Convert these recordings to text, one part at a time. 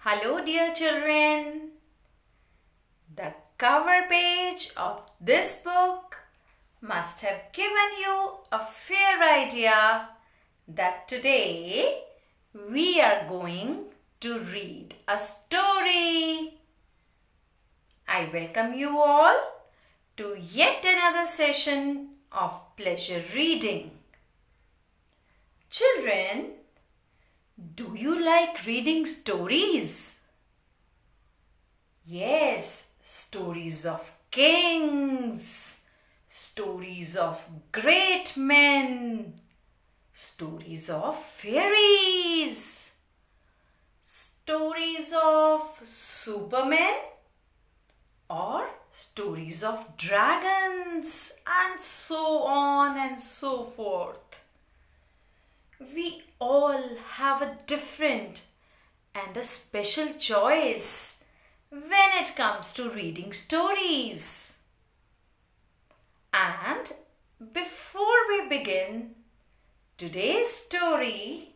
Hello, dear children. The cover page of this book must have given you a fair idea that today we are going to read a story. I welcome you all to yet another session of pleasure reading. Children, do you like reading stories? Yes, stories of kings, stories of great men, stories of fairies, stories of supermen, or stories of dragons, and so on and so forth. We all have a different and a special choice when it comes to reading stories. And before we begin today's story,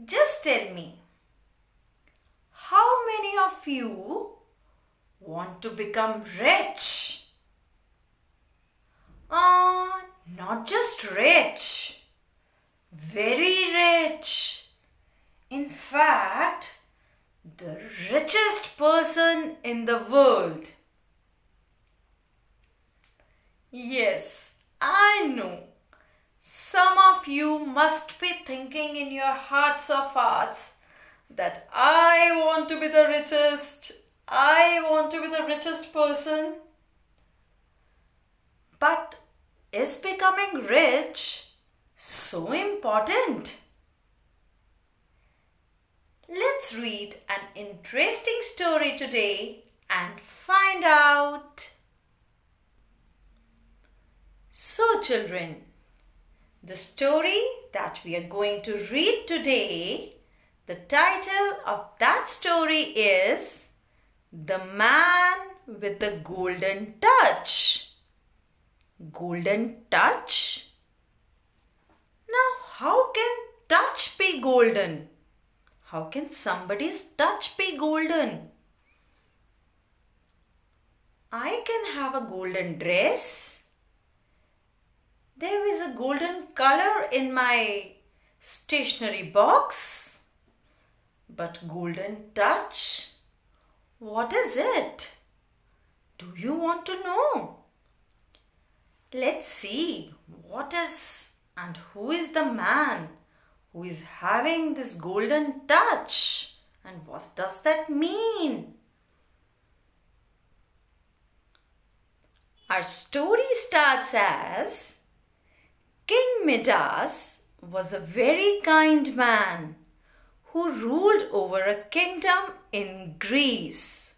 just tell me, how many of you want to become rich? Not just rich, very rich. In fact, the richest person in the world. Yes, I know. Some of you must be thinking in your hearts of hearts that I want to be the richest. I want to be the richest person. But is becoming rich so important? Let's read an interesting story today and find out. So, children, the story that we are going to read today, the title of that story is The Man with the Golden Touch. Golden touch? Now, how can touch be golden? How can somebody's touch be golden? I can have a golden dress. There is a golden color in my stationery box. But golden touch? What is it? Do you want to know? Let's see what is and who is the man who is having this golden touch, and what does that mean? Our story starts as King Midas was a very kind man who ruled over a kingdom in Greece.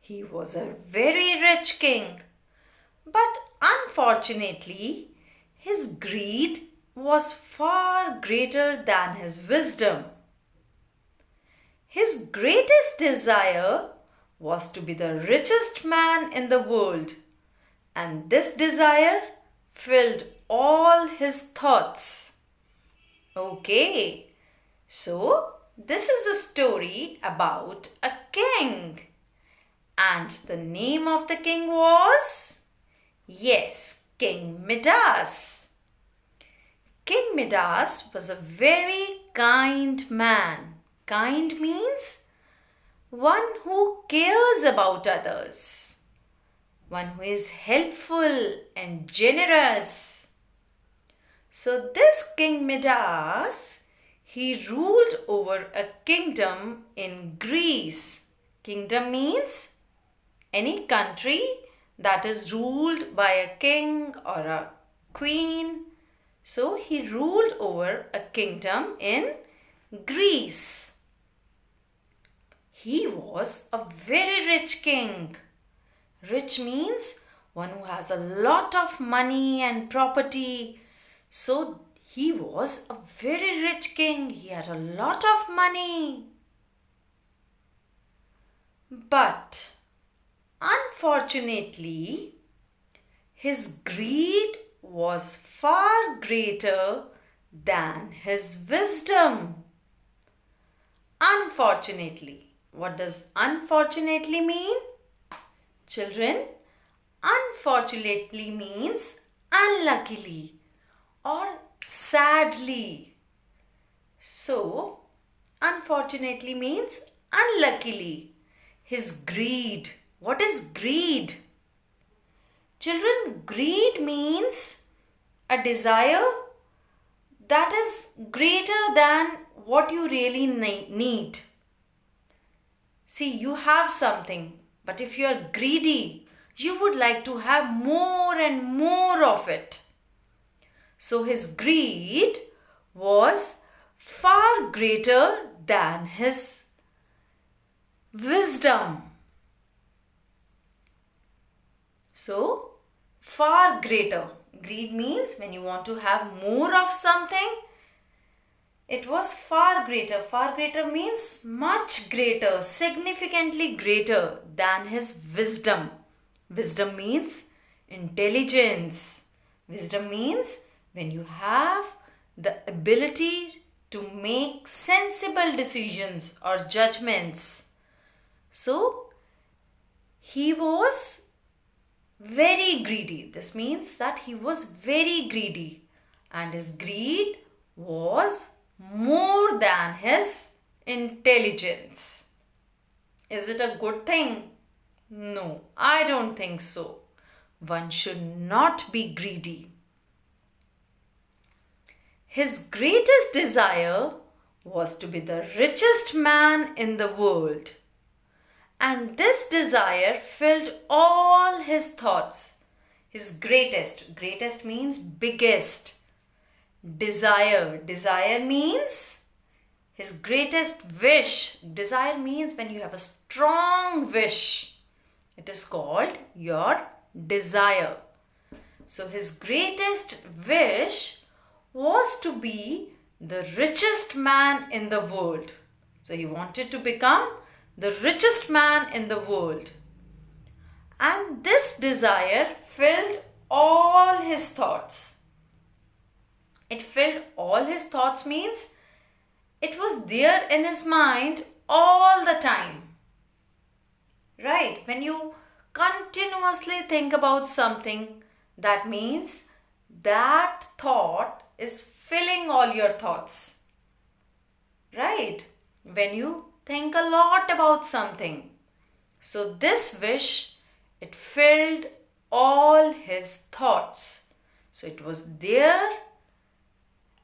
He was a very rich king, but unfortunately, his greed was far greater than his wisdom. His greatest desire was to be the richest man in the world, and this desire filled all his thoughts. Okay, so this is a story about a king, and the name of the king was, yes, King Midas. King Midas was a very kind man. Kind means one who cares about others, one who is helpful and generous. So this King Midas, he ruled over a kingdom in Greece. Kingdom means any country that is ruled by a king or a queen. So he ruled over a kingdom in Greece. He was a very rich king. Rich means one who has a lot of money and property. So he was a very rich king. He had a lot of money. But unfortunately, his greed was far greater than his wisdom. unfortunately. What does unfortunately mean? Children, unfortunately means unluckily or sadly. So, unfortunately means unluckily. His greed. What is greed? Children, greed means a desire that is greater than what you really need. See, you have something, but if you are greedy, you would like to have more and more of it. So his greed was far greater than his wisdom. So, far greater. Greed means when you want to have more of something, it was far greater. Far greater means much greater, significantly greater than his wisdom. Wisdom means intelligence. Wisdom means when you have the ability to make sensible decisions or judgments. So, he was very greedy. This means that he was very greedy and his greed was more than his intelligence. Is it a good thing? No, I don't think so. One should not be greedy. His greatest desire was to be the richest man in the world. And this desire filled all his thoughts. His greatest means biggest. Desire means his greatest wish. Desire means when you have a strong wish. It is called your desire. So his greatest wish was to be the richest man in the world. So he wanted to become the richest man in the world. And this desire filled all his thoughts. It filled all his thoughts means it was there in his mind all the time. Right? When you continuously think about something, that means that thought is filling all your thoughts. Right? When you think a lot about something. So this wish, it filled all his thoughts. So it was there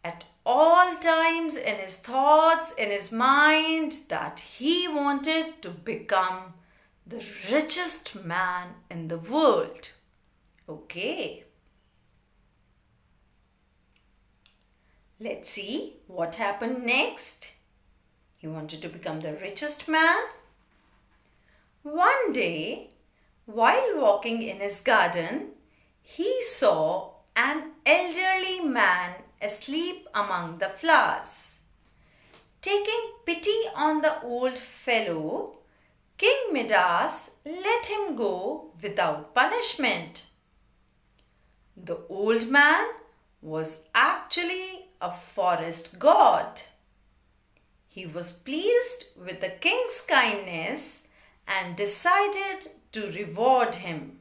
at all times in his thoughts, in his mind, that he wanted to become the richest man in the world. Okay. Let's see what happened next. He wanted to become the richest man. One day, while walking in his garden, he saw an elderly man asleep among the flowers. Taking pity on the old fellow, King Midas let him go without punishment. The old man was actually a forest god. He was pleased with the king's kindness and decided to reward him.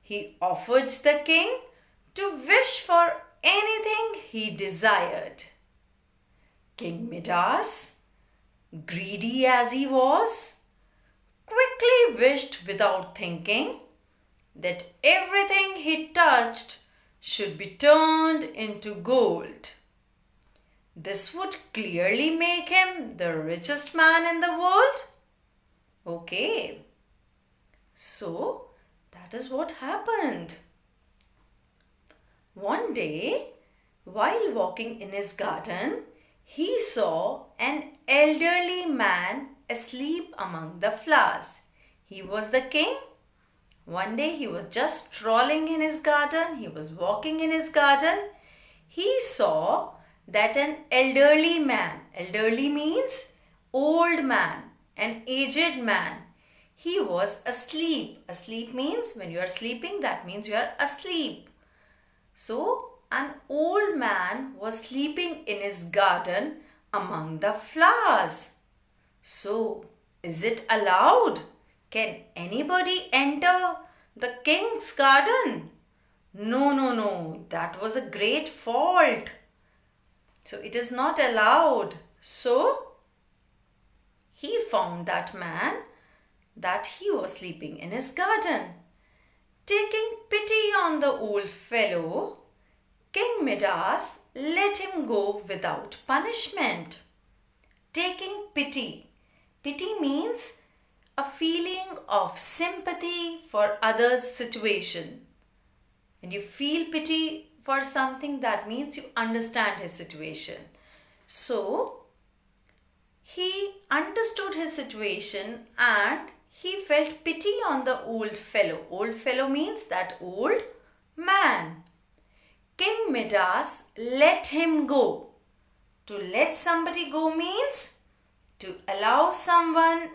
He offered the king to wish for anything he desired. King Midas, greedy as he was, quickly wished without thinking that everything he touched should be turned into gold. This would clearly make him the richest man in the world. Okay. So, that is what happened. One day, while walking in his garden, he saw an elderly man asleep among the flowers. He was the king. One day he was just strolling in his garden. He was walking in his garden. He saw that an elderly man, elderly means old man, an aged man. He was asleep. Asleep means when you are sleeping, that means you are asleep. So, an old man was sleeping in his garden among the flowers. So, is it allowed? Can anybody enter the king's garden? No, no, no. That was a great fault. So, it is not allowed. So, he found that man that he was sleeping in his garden. Taking pity on the old fellow, King Midas let him go without punishment. Taking pity. Pity means a feeling of sympathy for others' situation. When you feel pity for something, that means you understand his situation. So, he understood his situation and he felt pity on the old fellow. Old fellow means that old man. King Midas let him go. To let somebody go means to allow someone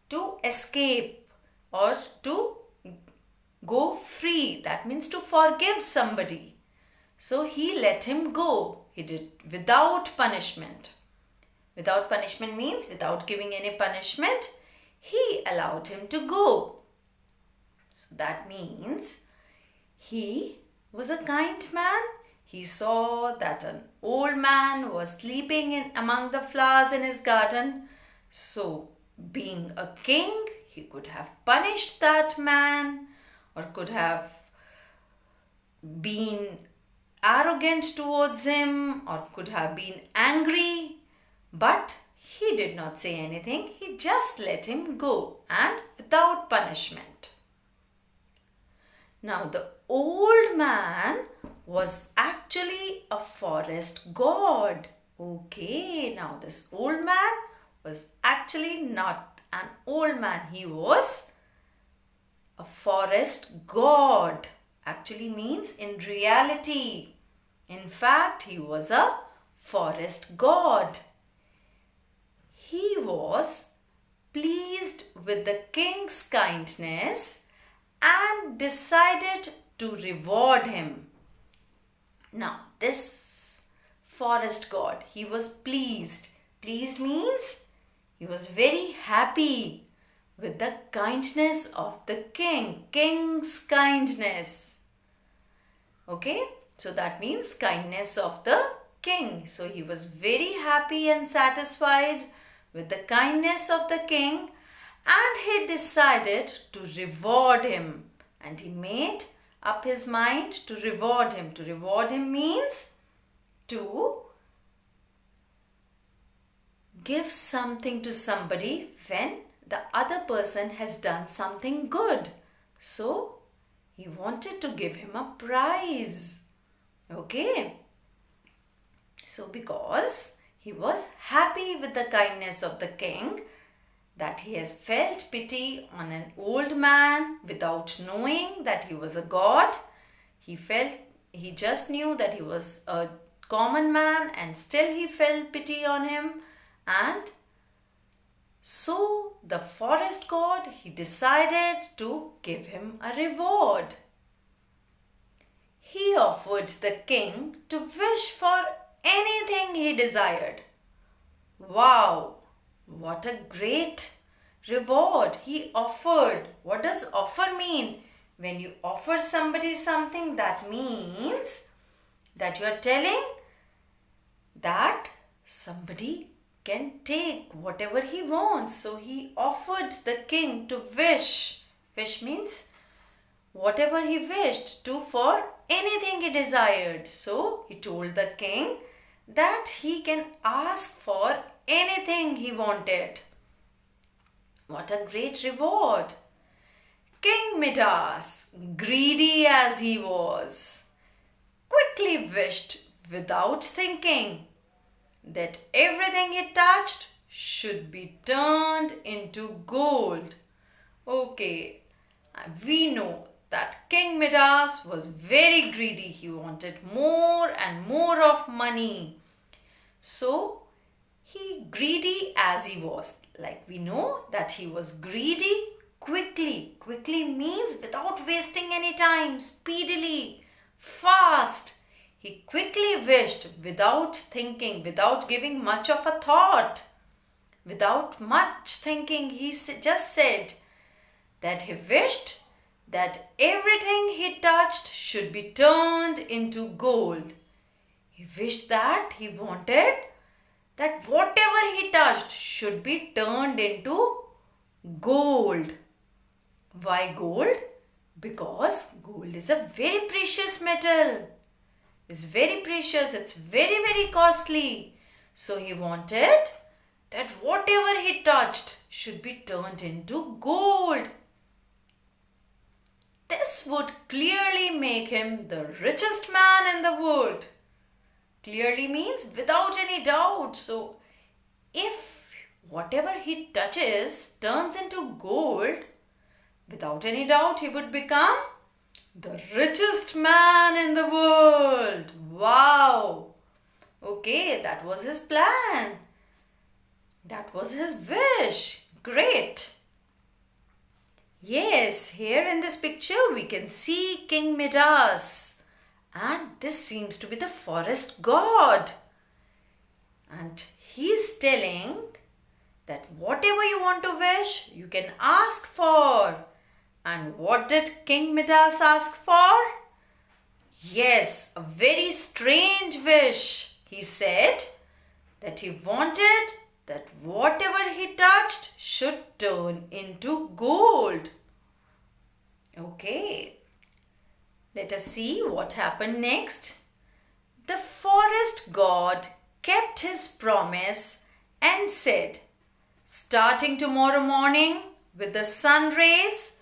to escape or to go free. That means to forgive somebody. So he let him go. He did without punishment. Without punishment means without giving any punishment, he allowed him to go. So that means he was a kind man. He saw that an old man was sleeping among the flowers in his garden. So, being a king, he could have punished that man or could have been arrogant towards him or could have been angry. But he did not say anything. He just let him go and without punishment. Now, the old man was actually a forest god. Okay, now this old man was actually not an old man. He was a forest god. Actually means in reality. In fact, he was a forest god. He was pleased with the king's kindness and decided to reward him. Now, this forest god, he was pleased. Pleased means he was very happy with the kindness of the king. King's kindness. Okay, so that means kindness of the king. So he was very happy and satisfied with the kindness of the king and he decided to reward him. And he made up his mind to reward him. To reward him means to give something to somebody when the other person has done something good. So, he wanted to give him a prize. Okay. So, because he was happy with the kindness of the king, that he has felt pity on an old man without knowing that he was a god. He just knew that he was a common man and still he felt pity on him. And so the forest god, he decided to give him a reward. He offered the king to wish for anything he desired. Wow! What a great reward he offered. What does offer mean? When you offer somebody something, that means that you are telling that somebody can take whatever he wants. So he offered the king to wish. Wish means whatever he wished to for anything he desired. So he told the king that he can ask for anything he wanted. What a great reward! King Midas, greedy as he was, quickly wished without thinking that everything he touched should be turned into gold. Okay, we know that King Midas was very greedy. He wanted more and more of money. So, he greedy as he was. Like we know that he was greedy quickly. Quickly means without wasting any time, speedily, fast. He quickly wished without thinking, without giving much of a thought. Without much thinking, he just said that he wished that everything he touched should be turned into gold. He wished that he wanted that whatever he touched should be turned into gold. Why gold? Because gold is a very precious metal. It's very precious. It's very, very costly. So he wanted that whatever he touched should be turned into gold. This would clearly make him the richest man in the world. Clearly means without any doubt. So if whatever he touches turns into gold, without any doubt he would become the richest man in the world. Wow. Okay, that was his plan. That was his wish. Great. Yes, here in this picture we can see King Midas. And this seems to be the forest god. And he's telling that whatever you want to wish, you can ask for. And what did King Midas ask for? Yes, a very strange wish. He said that he wanted that whatever he touched should turn into gold. Okay, let us see what happened next. The forest god kept his promise and said, starting tomorrow morning with the sun rays,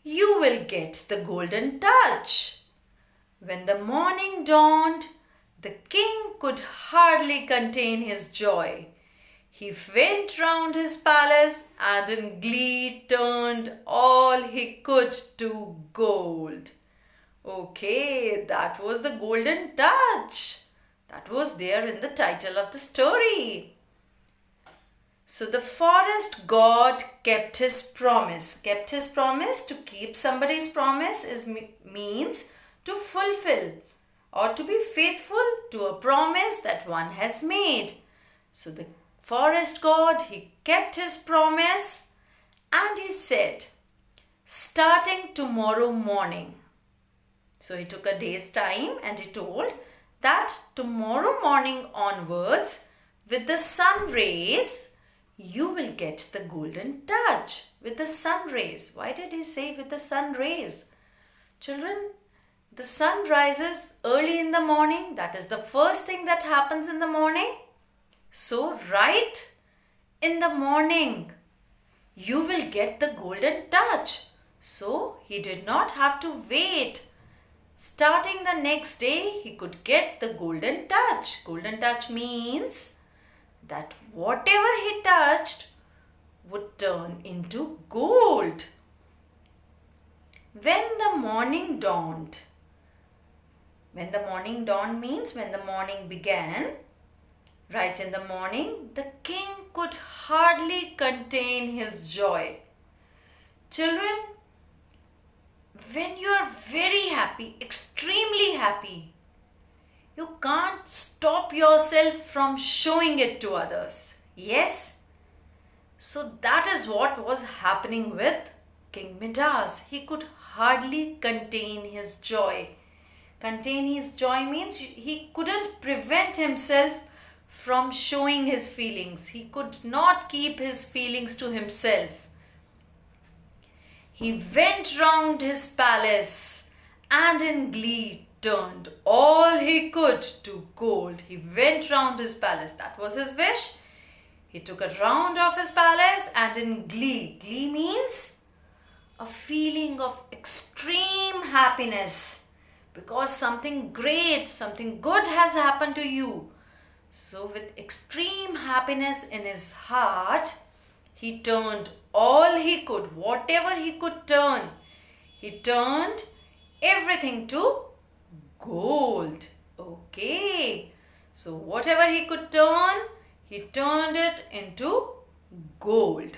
you will get the golden touch. When the morning dawned, the king could hardly contain his joy. He went round his palace and in glee turned all he could to gold. Okay, that was the golden touch. That was there in the title of the story. So the forest god kept his promise. Kept his promise. To keep somebody's promise means to fulfill or to be faithful to a promise that one has made. So the forest god, he kept his promise and he said, starting tomorrow morning. So he took a day's time and he told that tomorrow morning onwards, with the sun rays, you will get the golden touch. With the sun rays. Why did he say with the sun rays? Children, the sun rises early in the morning. That is the first thing that happens in the morning. So right in the morning, you will get the golden touch. So he did not have to wait. Starting the next day, he could get the golden touch. Golden touch means that whatever he touched would turn into gold. When the morning dawned. When the morning dawned means when the morning began. Right in the morning, the king could hardly contain his joy. Children, when you are very happy, extremely happy, you can't stop yourself from showing it to others. Yes? So that is what was happening with King Midas. He could hardly contain his joy. Contain his joy means he couldn't prevent himself from showing his feelings. He could not keep his feelings to himself. He went round his palace and in glee turned all he could to gold. He went round his palace. That was his wish. He took a round of his palace and in glee. Glee means a feeling of extreme happiness because something great, something good has happened to you. So with extreme happiness in his heart, he turned all he could, whatever he could turn. He turned everything to gold. Okay. So whatever he could turn, he turned it into gold.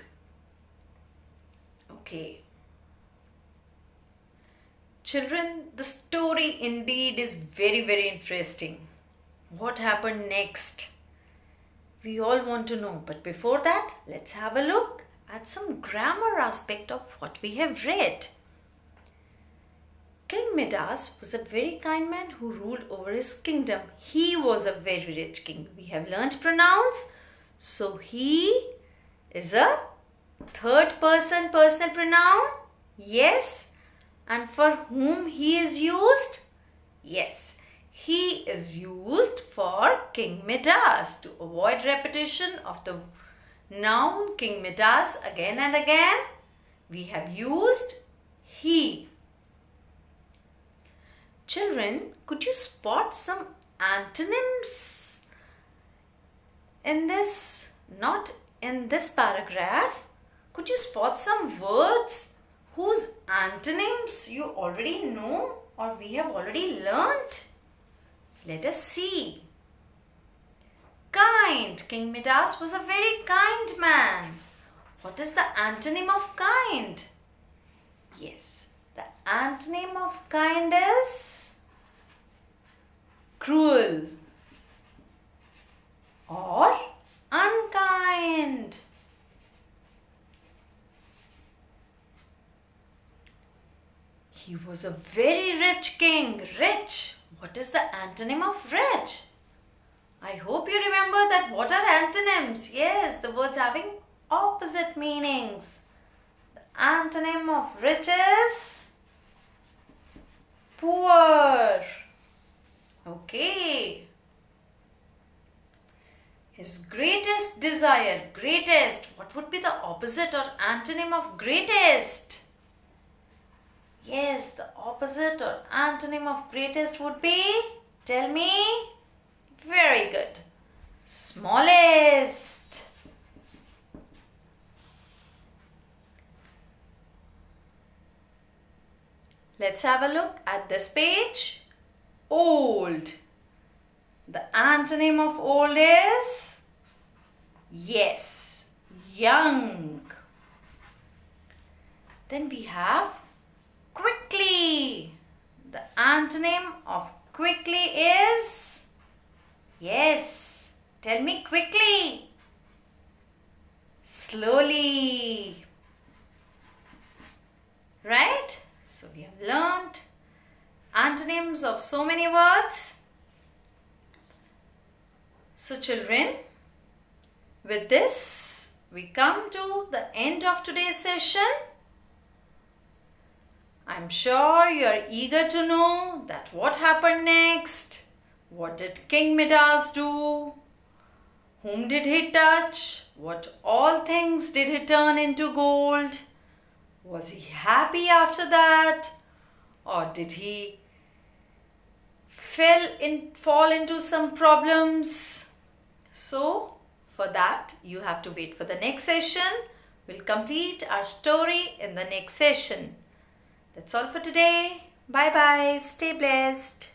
Okay. Children, the story indeed is very, very interesting. What happened next? We all want to know. But before that, let's have a look at some grammar aspect of what we have read. King Midas was a very kind man who ruled over his kingdom. He was a very rich king. We have learnt pronouns. So he is a third person personal pronoun. Yes. And for whom he is used? Yes. He is used for King Midas. To avoid repetition of the noun King Midas again and again, we have used he. Children, could you spot some antonyms in this? Not in this paragraph. Could you spot some words whose antonyms you already know or we have already learnt? Let us see. Kind. King Midas was a very kind man. What is the antonym of kind? Yes, the antonym of kind is cruel or unkind. He was a very rich king. Rich. What is the antonym of rich? I hope you remember that what are antonyms? Yes, the words having opposite meanings. The antonym of rich is poor. Okay. His greatest desire. Greatest. What would be the opposite or antonym of greatest? Yes, the opposite or antonym of greatest would be, tell me. Very good. Smallest. Let's have a look at this page. Old. The antonym of old is, yes, young. Then we have quickly. The antonym of quickly is, yes, tell me quickly. Slowly. Right? So we have learnt antonyms of so many words. So children, with this we come to the end of today's session. I'm sure you are eager to know that what happened next. What did King Midas do? Whom did he touch? What all things did he turn into gold? Was he happy after that? Or did he fall into some problems? So, for that, you have to wait for the next session. We'll complete our story in the next session. That's all for today. Bye bye. Stay blessed.